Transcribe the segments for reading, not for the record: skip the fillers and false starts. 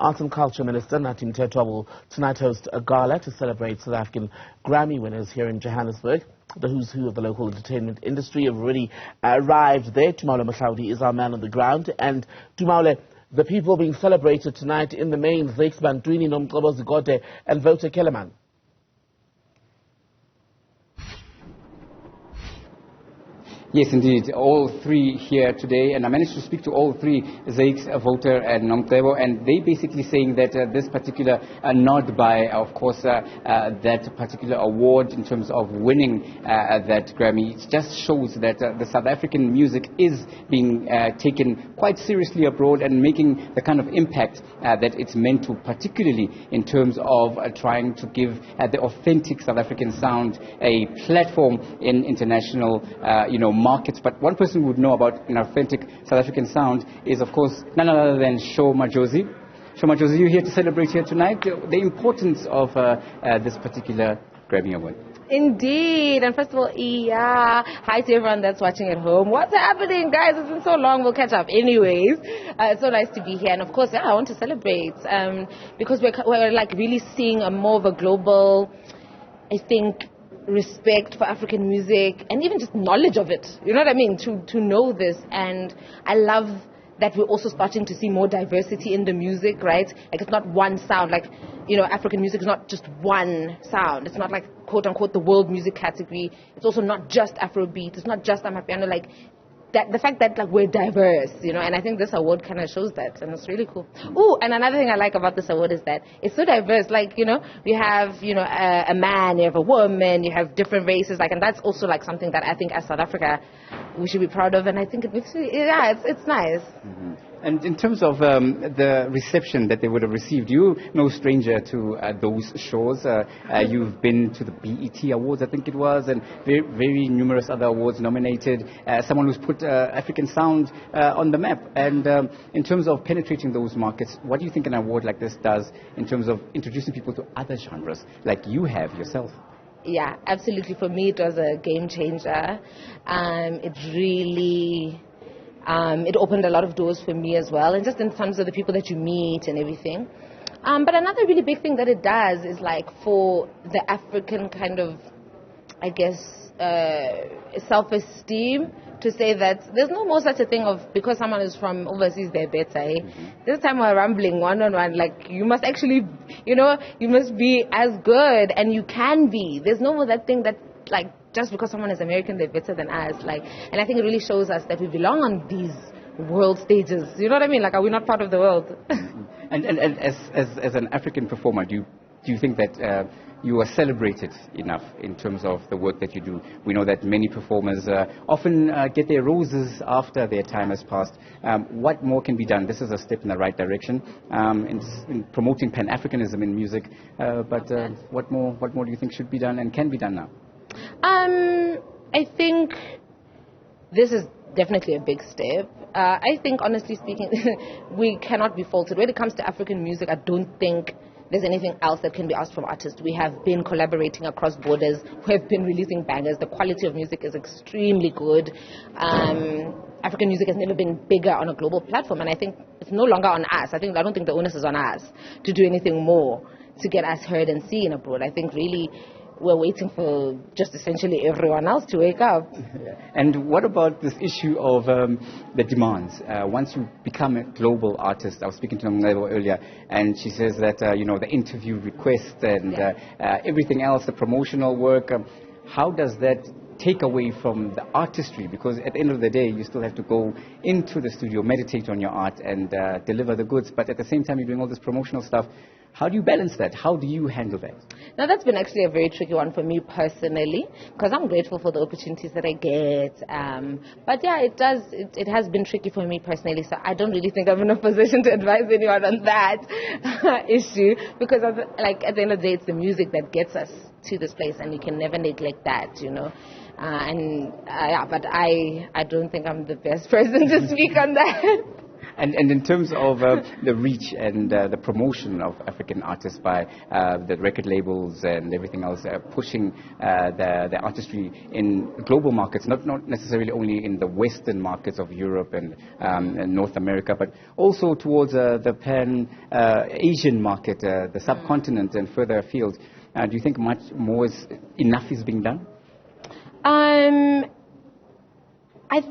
Arts and Culture Minister Nathi Mthethwa will tonight host a gala to celebrate South African Grammy winners here in Johannesburg. The who's who of the local entertainment industry have already arrived there. Tumaole Mohlaoli is our man on the ground. And Tumaole, the people being celebrated tonight in the main, Zakes, Bantwini, Mohlaoli, and Wouter, Kellerman. Yes, indeed. All three here today, and I managed to speak to all three, Zakes, Wouter, and Mohlaoli, and they basically saying that this particular nod by, of course, that particular award in terms of winning that Grammy, it just shows that the South African music is being taken quite seriously abroad and making the kind of impact that it's meant to, particularly in terms of trying to give the authentic South African sound a platform in international, markets. But one person who would know about an authentic South African sound is, of course, none other than Sho Majosi. Sho Majosi, you're here to celebrate here tonight the importance of this particular Grammy Award. Indeed. And first of all, hi to everyone that's watching at home. What's happening, guys? It's been so long. We'll catch up anyways. It's so nice to be here. And of course, I want to celebrate because we're like really seeing more of a global, I think, respect for African music and even just knowledge of it. You know what I mean? To know this. And I love that we're also starting to see more diversity in the music, right? Like it's not one sound. Like, African music is not just one sound. It's not like, quote unquote, the world music category. It's also not just Afrobeat. It's not just Amapiano. Like, that the fact that we're diverse, and I think this award kind of shows that, and it's really cool. Oh, and another thing I like about this award is that it's so diverse. Like, we have, a man, you have a woman, you have different races, and that's also something that I think as South Africa we should be proud of, and I think it makes it's nice. Mm-hmm. And in terms of the reception that they would have received, you're no stranger to those shows. You've been to the BET Awards, I think it was, and very, very numerous other awards nominated. Someone who's put African sound on the map. And in terms of penetrating those markets, what do you think an award like this does in terms of introducing people to other genres, like you have yourself? Yeah, absolutely. For me, it was a game changer. It really... it opened a lot of doors for me as well, and just in terms of the people that you meet and everything. But another really big thing that it does is for the African kind of, I guess, self-esteem, to say that there's no more such a thing of because someone is from overseas they're better. Mm-hmm. This time we're rambling one-on-one, you must actually, you must be as good, and you can be. There's no more that thing that just because someone is American, they're better than us. And I think it really shows us that we belong on these world stages. You know what I mean? Are we not part of the world? and as an African performer, do you think that you are celebrated enough in terms of the work that you do? We know that many performers often get their roses after their time has passed. What more can be done? This is a step in the right direction in promoting Pan-Africanism in music. But what more do you think should be done and can be done now? I think this is definitely a big step. I think, honestly speaking, we cannot be faulted. When it comes to African music, I don't think there's anything else that can be asked from artists. We have been collaborating across borders. We have been releasing bangers. The quality of music is extremely good. African music has never been bigger on a global platform, and I think it's no longer on us. I don't think the onus is on us to do anything more to get us heard and seen abroad. I think really we're waiting for just essentially everyone else to wake up. And what about this issue of the demands? Once you become a global artist, I was speaking to Mohlaoli earlier, and she says that, the interview requests and everything else, the promotional work, how does that take away from the artistry? Because at the end of the day, you still have to go into the studio, meditate on your art and deliver the goods. But at the same time, you're doing all this promotional stuff. How do you balance that? How do you handle that? Now, that's been actually a very tricky one for me personally, because I'm grateful for the opportunities that I get. But yeah, it has been tricky for me personally, so I don't really think I'm in a position to advise anyone on that issue, because at the end of the day, it's the music that gets us to this place, and we can never neglect that, But I don't think I'm the best person to speak on that. And in terms of the reach and the promotion of African artists by the record labels and everything else, pushing the artistry in global markets, not necessarily only in the Western markets of Europe and North America, but also towards the Pan-Asian market, the subcontinent and further afield. Do you think much more enough is being done? I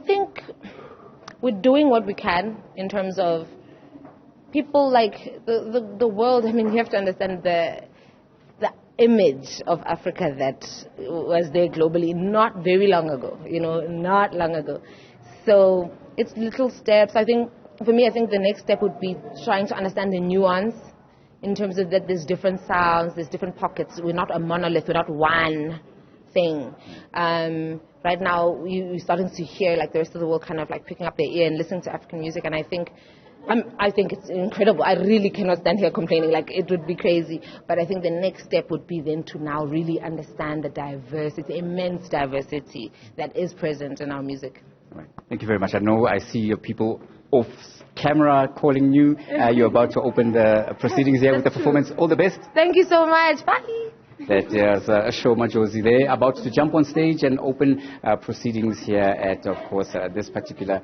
think we're doing what we can in terms of people like the world. I mean, you have to understand the image of Africa that was there globally not very long ago, not long ago. So it's little steps. I think, for me, the next step would be trying to understand the nuance in terms of that there's different sounds, there's different pockets. We're not a monolith, we're not one thing. Right now, we're starting to hear like the rest of the world kind of like picking up their ear and listening to African music, and I think it's incredible. I really cannot stand here complaining, like it would be crazy. But I think the next step would be then to now really understand the diversity, immense diversity that is present in our music. Right. Thank you very much. I know I see your people off camera calling you. You're about to open the proceedings here with the performance. All the best. Thank you so much. Bye. That is Shoma Josie there, about to jump on stage and open proceedings here at, of course, this particular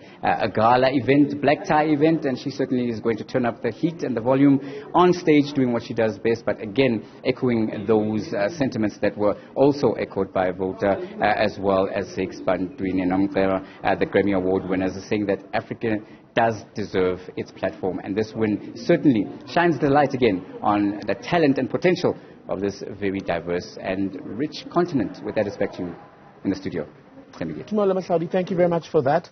Gala event, black tie event, and she certainly is going to turn up the heat and the volume on stage, doing what she does best, but again, echoing those sentiments that were also echoed by Wouter, as well as Zakes, Bantwini and Mthethwa, the Grammy Award winners, saying that Africa does deserve its platform, and this win certainly shines the light again on the talent and potential of this very diverse and rich continent. With that, it's back to you in the studio. Mohlaoli, thank you very much for that.